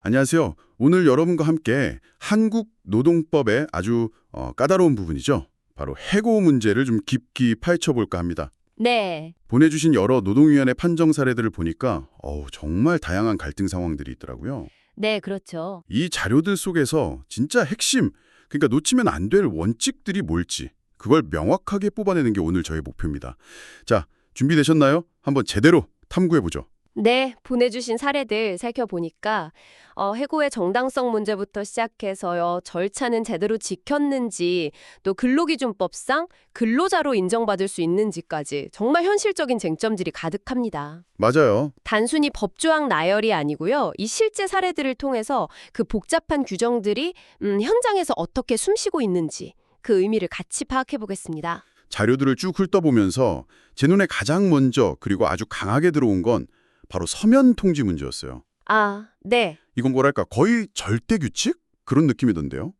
안녕하세요. 오늘 여러분과 함께 한국 노동법의 아주 까다로운 부분이죠. 바로 해고 문제를 좀 깊이 파헤쳐볼까 합니다. 네, 보내주신 여러 노동위원회 판정 사례들을 보니까 정말 다양한 갈등 상황들이 있더라고요. 네, 그렇죠. 이 자료들 속에서 진짜 핵심, 그러니까 놓치면 안 될 원칙들이 뭘지 그걸 명확하게 뽑아내는 게 오늘 저의 목표입니다. 자, 준비되셨나요? 한번 제대로 탐구해보죠. 네, 보내주신 사례들 살펴보니까 해고의 정당성 문제부터 시작해서요, 절차는 제대로 지켰는지, 또 근로기준법상 근로자로 인정받을 수 있는지까지 정말 현실적인 쟁점들이 가득합니다. 맞아요. 단순히 법조항 나열이 아니고요, 이 실제 사례들을 통해서 그 복잡한 규정들이 현장에서 어떻게 숨쉬고 있는지 그 의미를 같이 파악해 보겠습니다. 자료들을 쭉 훑어보면서 제 눈에 가장 먼저 그리고 아주 강하게 들어온 건 바로 서면 통지 문제였어요. 아, 네. 이건 뭐랄까 거의 절대 규칙? 그런 느낌이던데요.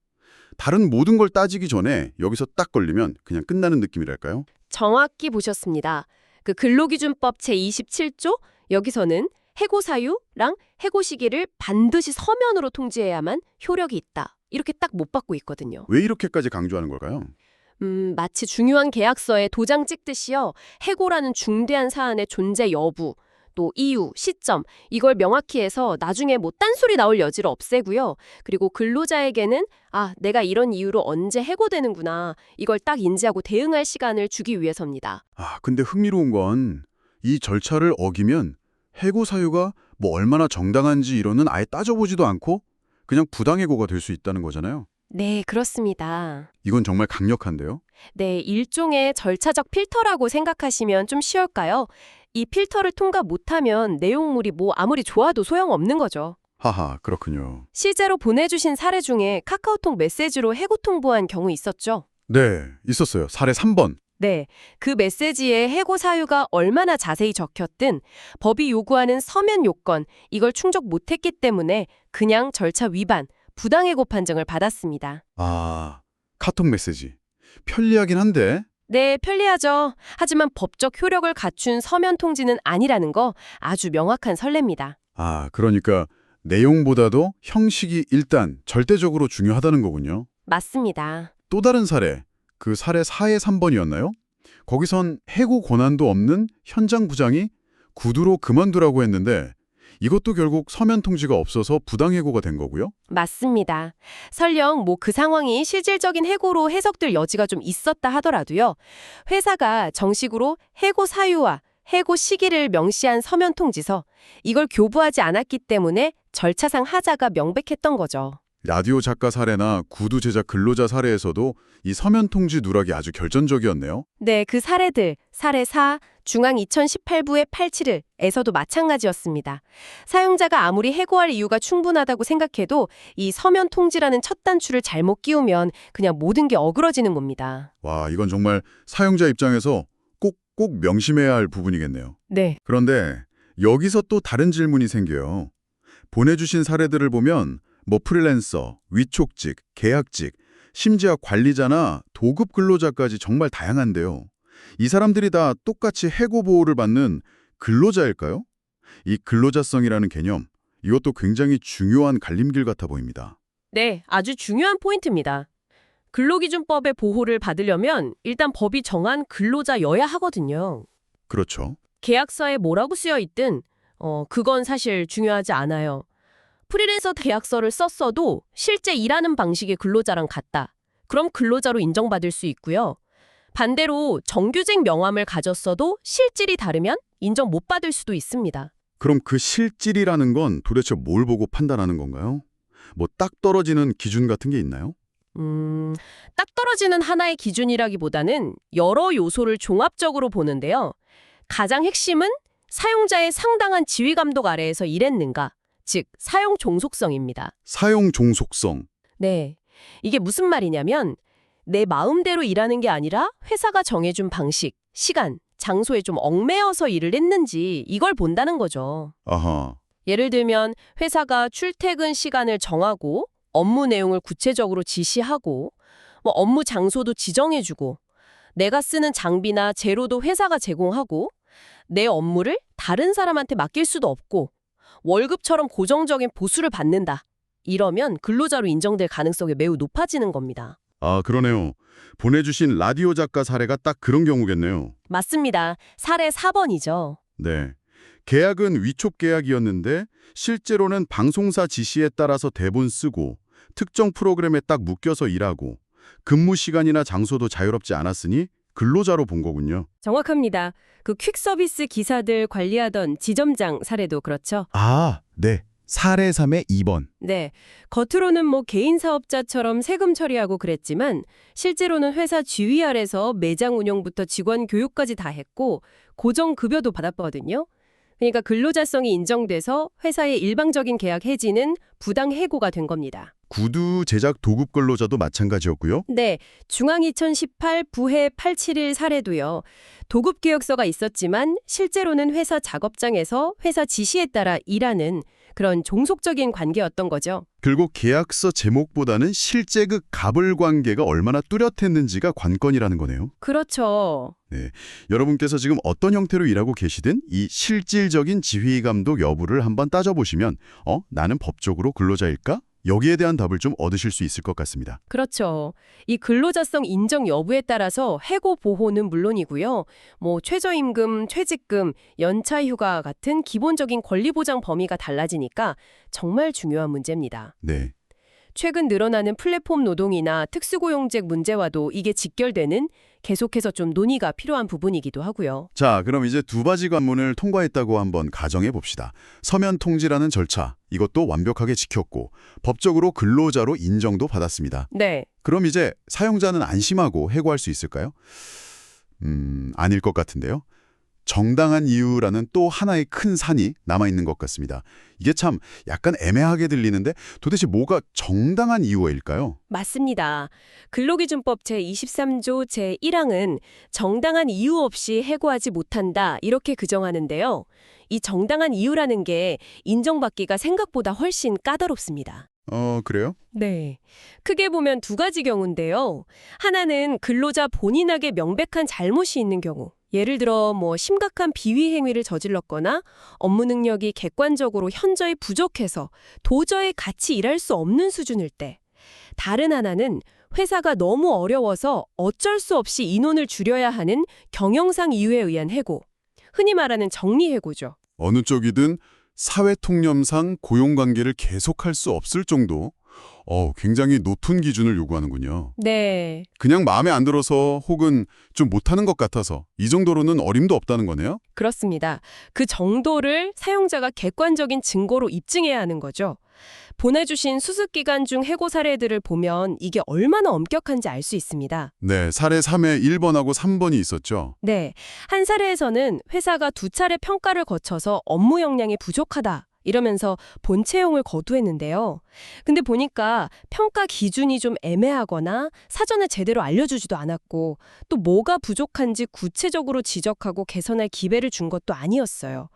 다른 모든 걸 따지기 전에 여기서 딱 걸리면 그냥 끝나는 느낌이랄까요? 정확히 보셨습니다. 그 근로기준법 제27조 여기서는 해고 사유랑 해고 시기를 반드시 서면으로 통지해야만 효력이 있다. 이렇게 딱 못 받고 있거든요. 왜 이렇게까지 강조하는 걸까요? 마치 중요한 계약서에 도장 찍듯이요. 해고라는 중대한 사안의 존재 여부, 또 이유, 시점 이걸 명확히 해서 나중에 뭐 딴소리 나올 여지를 없애고요. 그리고 근로자에게는 내가 이런 이유로 언제 해고되는구나. 이걸 딱 인지하고 대응할 시간을 주기 위해서입니다. 근데 흥미로운 건 이 절차를 어기면 해고 사유가 뭐 얼마나 정당한지 이론은 아예 따져보지도 않고 그냥 부당해고가 될 수 있다는 거잖아요. 네, 그렇습니다. 이건 정말 강력한데요? 네, 일종의 절차적 필터라고 생각하시면 좀 쉬울까요? 이 필터를 통과 못하면 내용물이 뭐 아무리 좋아도 소용없는 거죠. 하하, 그렇군요. 실제로 보내주신 사례 중에 카카오톡 메시지로 해고 통보한 경우 있었죠? 네, 있었어요. 사례 3번. 네, 그 메시지에 해고 사유가 얼마나 자세히 적혔든 법이 요구하는 서면 요건, 이걸 충족 못했기 때문에 그냥 절차 위반, 부당해고 판정을 받았습니다. 카톡 메시지. 편리하긴 한데 네, 편리하죠. 하지만 법적 효력을 갖춘 서면 통지는 아니라는 거 아주 명확한 선례입니다. 그러니까 내용보다도 형식이 일단 절대적으로 중요하다는 거군요. 맞습니다. 또 다른 사례, 그 사례 4의 3번이었나요? 거기선 해고 권한도 없는 현장 부장이 구두로 그만두라고 했는데 이것도 결국 서면 통지가 없어서 부당해고가 된 거고요? 맞습니다. 설령 뭐 그 상황이 실질적인 해고로 해석될 여지가 좀 있었다 하더라도요. 회사가 정식으로 해고 사유와 해고 시기를 명시한 서면 통지서 이걸 교부하지 않았기 때문에 절차상 하자가 명백했던 거죠. 라디오 작가 사례나 구두 제작 근로자 사례에서도 이 서면 통지 누락이 아주 결정적이었네요. 네, 그 사례들, 사례 4, 중앙 2018부의 87에서도 마찬가지였습니다. 사용자가 아무리 해고할 이유가 충분하다고 생각해도 이 서면 통지라는 첫 단추를 잘못 끼우면 그냥 모든 게 어그러지는 겁니다. 와, 이건 정말 사용자 입장에서 꼭 명심해야 할 부분이겠네요. 네. 그런데 여기서 또 다른 질문이 생겨요. 보내주신 사례들을 보면 뭐 프리랜서, 위촉직, 계약직, 심지어 관리자나 도급 근로자까지 정말 다양한데요. 이 사람들이 다 똑같이 해고 보호를 받는 근로자일까요? 이 근로자성이라는 개념, 이것도 굉장히 중요한 갈림길 같아 보입니다. 네, 아주 중요한 포인트입니다. 근로기준법의 보호를 받으려면 일단 법이 정한 근로자여야 하거든요. 그렇죠. 계약서에 뭐라고 쓰여 있든 그건 사실 중요하지 않아요. 프리랜서 계약서를 썼어도 실제 일하는 방식이 근로자랑 같다. 그럼 근로자로 인정받을 수 있고요. 반대로 정규직 명함을 가졌어도 실질이 다르면 인정 못 받을 수도 있습니다. 그럼 그 실질이라는 건 도대체 뭘 보고 판단하는 건가요? 뭐 딱 떨어지는 기준 같은 게 있나요? 딱 떨어지는 하나의 기준이라기보다는 여러 요소를 종합적으로 보는데요. 가장 핵심은 사용자의 상당한 지휘 감독 아래에서 일했는가, 즉 사용 종속성입니다. 사용 종속성. 네, 이게 무슨 말이냐면 내 마음대로 일하는 게 아니라 회사가 정해준 방식, 시간, 장소에 좀 얽매여서 일을 했는지 이걸 본다는 거죠. 아하. 예를 들면 회사가 출퇴근 시간을 정하고 업무 내용을 구체적으로 지시하고 뭐 업무 장소도 지정해주고 내가 쓰는 장비나 재료도 회사가 제공하고 내 업무를 다른 사람한테 맡길 수도 없고 월급처럼 고정적인 보수를 받는다. 이러면 근로자로 인정될 가능성이 매우 높아지는 겁니다. 아, 그러네요. 보내주신 라디오 작가 사례가 딱 그런 경우겠네요. 맞습니다. 사례 4번이죠. 네. 계약은 위촉 계약이었는데 실제로는 방송사 지시에 따라서 대본 쓰고 특정 프로그램에 딱 묶여서 일하고 근무 시간이나 장소도 자유롭지 않았으니 근로자로 본 거군요. 정확합니다. 그 퀵서비스 기사들 관리하던 지점장 사례도 그렇죠. 아, 네. 사례 3의 2번. 네. 겉으로는 뭐 개인 사업자처럼 세금 처리하고 그랬지만 실제로는 회사 지휘 아래서 매장 운영부터 직원 교육까지 다 했고 고정 급여도 받았거든요. 그러니까 근로자성이 인정돼서 회사의 일방적인 계약 해지는 부당 해고가 된 겁니다. 구두 제작 도급 근로자도 마찬가지였고요. 네, 중앙 2018 부해 871 사례도요. 도급 계약서가 있었지만 실제로는 회사 작업장에서 회사 지시에 따라 일하는 그런 종속적인 관계였던 거죠. 결국 계약서 제목보다는 실제 그 갑을 관계가 얼마나 뚜렷했는지가 관건이라는 거네요. 그렇죠. 네, 여러분께서 지금 어떤 형태로 일하고 계시든 이 실질적인 지휘 감독 여부를 한번 따져보시면 나는 법적으로 근로자일까? 여기에 대한 답을 좀 얻으실 수 있을 것 같습니다. 그렇죠. 이 근로자성 인정 여부에 따라서 해고 보호는 물론이고요. 뭐 최저임금, 퇴직금, 연차휴가 같은 기본적인 권리 보장 범위가 달라지니까 정말 중요한 문제입니다. 네, 최근 늘어나는 플랫폼 노동이나 특수고용직 문제와도 이게 직결되는 계속해서 좀 논의가 필요한 부분이기도 하고요. 자, 그럼 이제 두 가지 관문을 통과했다고 한번 가정해 봅시다. 서면 통지라는 절차, 이것도 완벽하게 지켰고 법적으로 근로자로 인정도 받았습니다. 네. 그럼 이제 사용자는 안심하고 해고할 수 있을까요? 아닐 것 같은데요. 정당한 이유라는 또 하나의 큰 산이 남아있는 것 같습니다. 이게 참 약간 애매하게 들리는데 도대체 뭐가 정당한 이유일까요? 맞습니다. 근로기준법 제23조 제1항은 정당한 이유 없이 해고하지 못한다 이렇게 규정하는데요. 이 정당한 이유라는 게 인정받기가 생각보다 훨씬 까다롭습니다. 그래요? 네. 크게 보면 두 가지 경우인데요. 하나는 근로자 본인에게 명백한 잘못이 있는 경우. 예를 들어 뭐 심각한 비위 행위를 저질렀거나 업무 능력이 객관적으로 현저히 부족해서 도저히 같이 일할 수 없는 수준일 때. 다른 하나는 회사가 너무 어려워서 어쩔 수 없이 인원을 줄여야 하는 경영상 이유에 의한 해고. 흔히 말하는 정리해고죠. 어느 쪽이든 사회통념상 고용관계를 계속할 수 없을 정도? 굉장히 높은 기준을 요구하는군요. 네. 그냥 마음에 안 들어서 혹은 좀 못하는 것 같아서 이 정도로는 어림도 없다는 거네요? 그렇습니다. 그 정도를 사용자가 객관적인 증거로 입증해야 하는 거죠. 보내주신 수습기간 중 해고 사례들을 보면 이게 얼마나 엄격한지 알 수 있습니다. 네, 사례 3에 1번하고 3번이 있었죠. 네, 한 사례에서는 회사가 두 차례 평가를 거쳐서 업무 역량이 부족하다. 이러면서 본채용을 거두했는데요. 근데 보니까 평가 기준이 좀 애매하거나 사전에 제대로 알려주지도 않았고 또 뭐가 부족한지 구체적으로 지적하고 개선할 기회를 준 것도 아니었어요.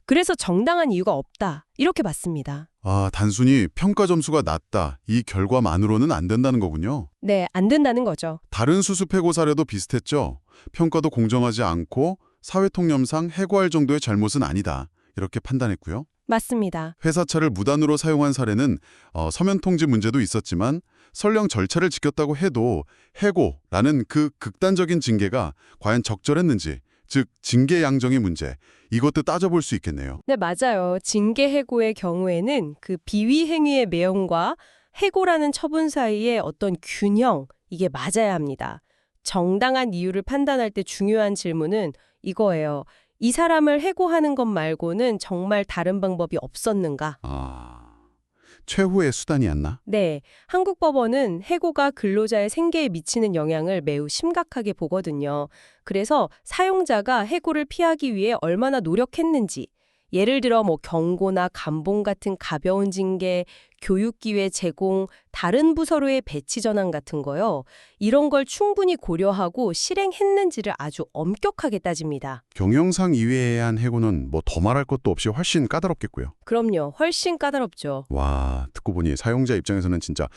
그래서 정당한 이유가 없다. 이렇게 봤습니다. 아, 단순히 평가 점수가 낮다. 이 결과만으로는 안 된다는 거군요. 네, 안 된다는 거죠. 다른 수습해고 사례도 비슷했죠. 평가도 공정하지 않고 사회통념상 해고할 정도의 잘못은 아니다. 이렇게 판단했고요. 맞습니다. 회사차를 무단으로 사용한 사례는 서면 통지 문제도 있었지만 설령 절차를 지켰다고 해도 해고라는 그 극단적인 징계가 과연 적절했는지, 즉 징계 양정의 문제, 이것도 따져볼 수 있겠네요. 네, 맞아요. 징계 해고의 경우에는 그 비위 행위의 매형과 해고라는 처분 사이의 어떤 균형, 이게 맞아야 합니다. 정당한 이유를 판단할 때 중요한 질문은 이거예요. 이 사람을 해고하는 것 말고는 정말 다른 방법이 없었는가? 최후의 수단이었나? 네, 한국 법원은 해고가 근로자의 생계에 미치는 영향을 매우 심각하게 보거든요. 그래서 사용자가 해고를 피하기 위해 얼마나 노력했는지, 예를 들어 뭐 경고나 감봉 같은 가벼운 징계, 교육 기회 제공, 다른 부서로의 배치 전환 같은 거요. 이런 걸 충분히 고려하고 실행했는지를 아주 엄격하게 따집니다. 경영상 이외에 한 해고는 뭐 더 말할 것도 없이 훨씬 까다롭겠고요. 그럼요. 훨씬 까다롭죠. 와, 듣고 보니 사용자 입장에서는 진짜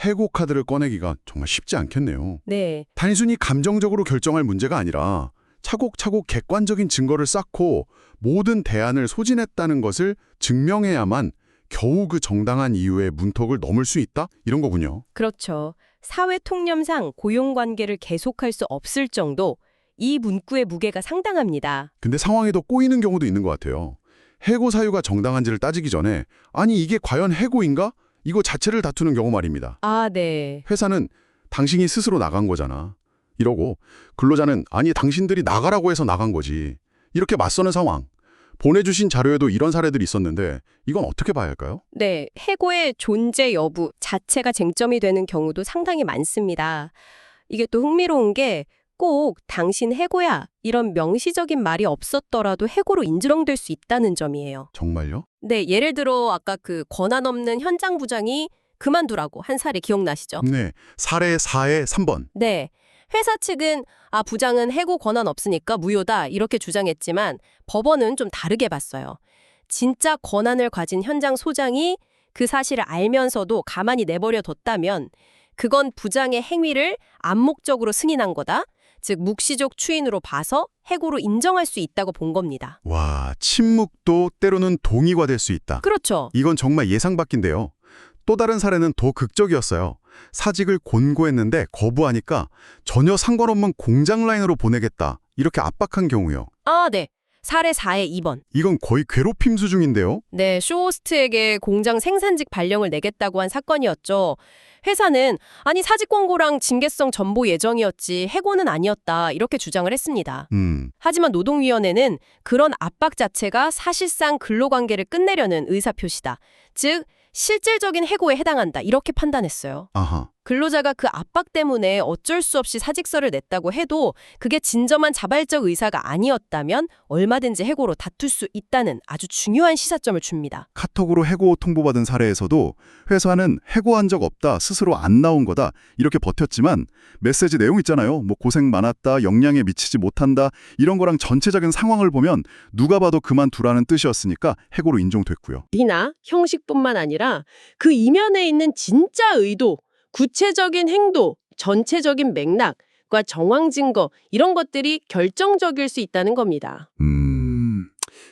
해고 카드를 꺼내기가 정말 쉽지 않겠네요. 네. 단순히 감정적으로 결정할 문제가 아니라 차곡차곡 객관적인 증거를 쌓고 모든 대안을 소진했다는 것을 증명해야만 겨우 그 정당한 이유의 문턱을 넘을 수 있다? 이런 거군요. 그렇죠. 사회 통념상 고용관계를 계속할 수 없을 정도 이 문구의 무게가 상당합니다. 근데 상황이 더 꼬이는 경우도 있는 것 같아요. 해고 사유가 정당한지를 따지기 전에 아니 이게 과연 해고인가? 이거 자체를 다투는 경우 말입니다. 아, 네. 회사는 당신이 스스로 나간 거잖아. 이러고 근로자는 아니 당신들이 나가라고 해서 나간 거지. 이렇게 맞서는 상황. 보내주신 자료에도 이런 사례들이 있었는데 이건 어떻게 봐야 할까요? 네, 해고의 존재 여부 자체가 쟁점이 되는 경우도 상당히 많습니다. 이게 또 흥미로운 게 꼭 당신 해고야 이런 명시적인 말이 없었더라도 해고로 인정될 수 있다는 점이에요. 정말요? 네, 예를 들어 아까 그 권한 없는 현장 부장이 그만두라고 한 사례 기억나시죠? 네. 사례 4의 3번. 네. 회사 측은 부장은 해고 권한 없으니까 무효다 이렇게 주장했지만 법원은 좀 다르게 봤어요. 진짜 권한을 가진 현장 소장이 그 사실을 알면서도 가만히 내버려 뒀다면 그건 부장의 행위를 암묵적으로 승인한 거다. 즉 묵시적 추인으로 봐서 해고로 인정할 수 있다고 본 겁니다. 와, 침묵도 때로는 동의가 될 수 있다. 그렇죠. 이건 정말 예상 밖인데요. 또 다른 사례는 더 극적이었어요. 사직을 권고했는데 거부하니까 전혀 상관없는 공장 라인으로 보내겠다. 이렇게 압박한 경우요. 아, 네. 사례 4의 2번. 이건 거의 괴롭힘 수준인데요. 네, 쇼호스트에게 공장 생산직 발령을 내겠다고 한 사건이었죠. 회사는 아니 사직 권고랑 징계성 전보 예정이었지 해고는 아니었다 이렇게 주장을 했습니다. 하지만 노동위원회는 그런 압박 자체가 사실상 근로관계를 끝내려는 의사표시다. 즉 실질적인 해고에 해당한다 이렇게 판단했어요. 아하. 근로자가 그 압박 때문에 어쩔 수 없이 사직서를 냈다고 해도 그게 진정한 자발적 의사가 아니었다면 얼마든지 해고로 다툴 수 있다는 아주 중요한 시사점을 줍니다. 카톡으로 해고 통보받은 사례에서도 회사는 해고한 적 없다, 스스로 안 나온 거다 이렇게 버텼지만 메시지 내용 있잖아요. 뭐 고생 많았다, 역량에 미치지 못한다 이런 거랑 전체적인 상황을 보면 누가 봐도 그만두라는 뜻이었으니까 해고로 인정됐고요. 이나 형식뿐만 아니라 그 이면에 있는 진짜 의도, 구체적인 행도, 전체적인 맥락과 정황 증거 이런 것들이 결정적일 수 있다는 겁니다.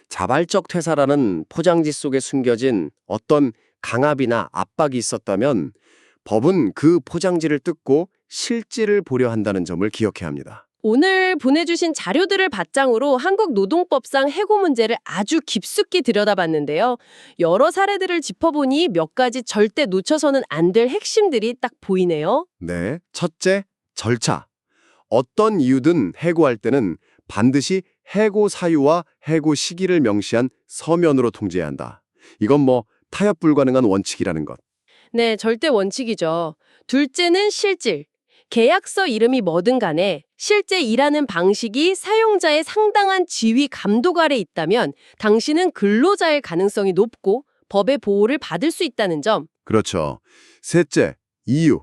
자발적 퇴사라는 포장지 속에 숨겨진 어떤 강압이나 압박이 있었다면 법은 그 포장지를 뜯고 실질을 보려 한다는 점을 기억해야 합니다. 오늘 보내주신 자료들을 바탕으로 한국노동법상 해고 문제를 아주 깊숙이 들여다봤는데요. 여러 사례들을 짚어보니 몇 가지 절대 놓쳐서는 안 될 핵심들이 딱 보이네요. 네, 첫째, 절차. 어떤 이유든 해고할 때는 반드시 해고 사유와 해고 시기를 명시한 서면으로 통지해야 한다. 이건 뭐 타협 불가능한 원칙이라는 것. 네, 절대 원칙이죠. 둘째는 실질. 계약서 이름이 뭐든 간에 실제 일하는 방식이 사용자의 상당한 지휘 감독 아래 있다면 당신은 근로자일 가능성이 높고 법의 보호를 받을 수 있다는 점. 그렇죠. 셋째, 이유.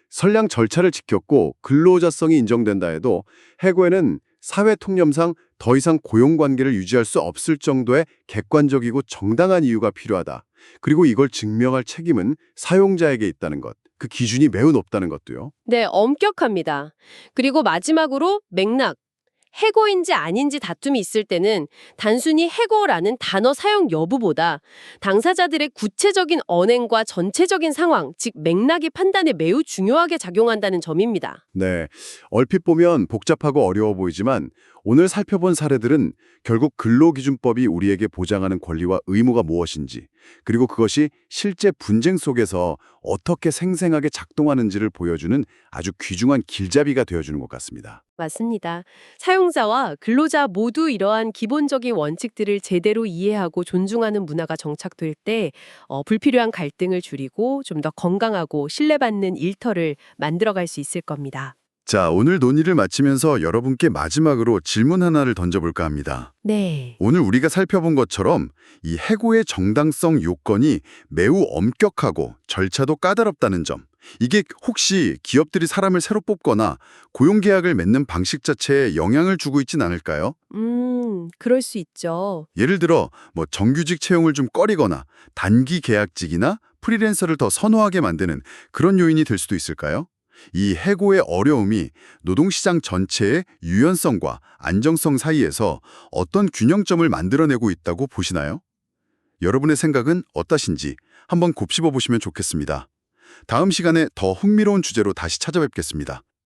선량 절차를 지켰고 근로자성이 인정된다 해도 해고에는 사회 통념상 더 이상 고용관계를 유지할 수 없을 정도의 객관적이고 정당한 이유가 필요하다. 그리고 이걸 증명할 책임은 사용자에게 있다는 것. 그 기준이 매우 높다는 것도요. 네, 엄격합니다. 그리고 마지막으로 맥락. 해고인지 아닌지 다툼이 있을 때는 단순히 해고라는 단어 사용 여부보다 당사자들의 구체적인 언행과 전체적인 상황, 즉 맥락이 판단에 매우 중요하게 작용한다는 점입니다. 네, 얼핏 보면 복잡하고 어려워 보이지만 오늘 살펴본 사례들은 결국 근로기준법이 우리에게 보장하는 권리와 의무가 무엇인지, 그리고 그것이 실제 분쟁 속에서 어떻게 생생하게 작동하는지를 보여주는 아주 귀중한 길잡이가 되어주는 것 같습니다. 맞습니다. 사용자와 근로자 모두 이러한 기본적인 원칙들을 제대로 이해하고 존중하는 문화가 정착될 때 불필요한 갈등을 줄이고 좀 더 건강하고 신뢰받는 일터를 만들어갈 수 있을 겁니다. 자, 오늘 논의를 마치면서 여러분께 마지막으로 질문 하나를 던져볼까 합니다. 네. 오늘 우리가 살펴본 것처럼 이 해고의 정당성 요건이 매우 엄격하고 절차도 까다롭다는 점, 이게 혹시 기업들이 사람을 새로 뽑거나 고용계약을 맺는 방식 자체에 영향을 주고 있진 않을까요? 그럴 수 있죠. 예를 들어 뭐 정규직 채용을 좀 꺼리거나 단기 계약직이나 프리랜서를 더 선호하게 만드는 그런 요인이 될 수도 있을까요? 이 해고의 어려움이 노동시장 전체의 유연성과 안정성 사이에서 어떤 균형점을 만들어내고 있다고 보시나요? 여러분의 생각은 어떠신지 한번 곱씹어 보시면 좋겠습니다. 다음 시간에 더 흥미로운 주제로 다시 찾아뵙겠습니다.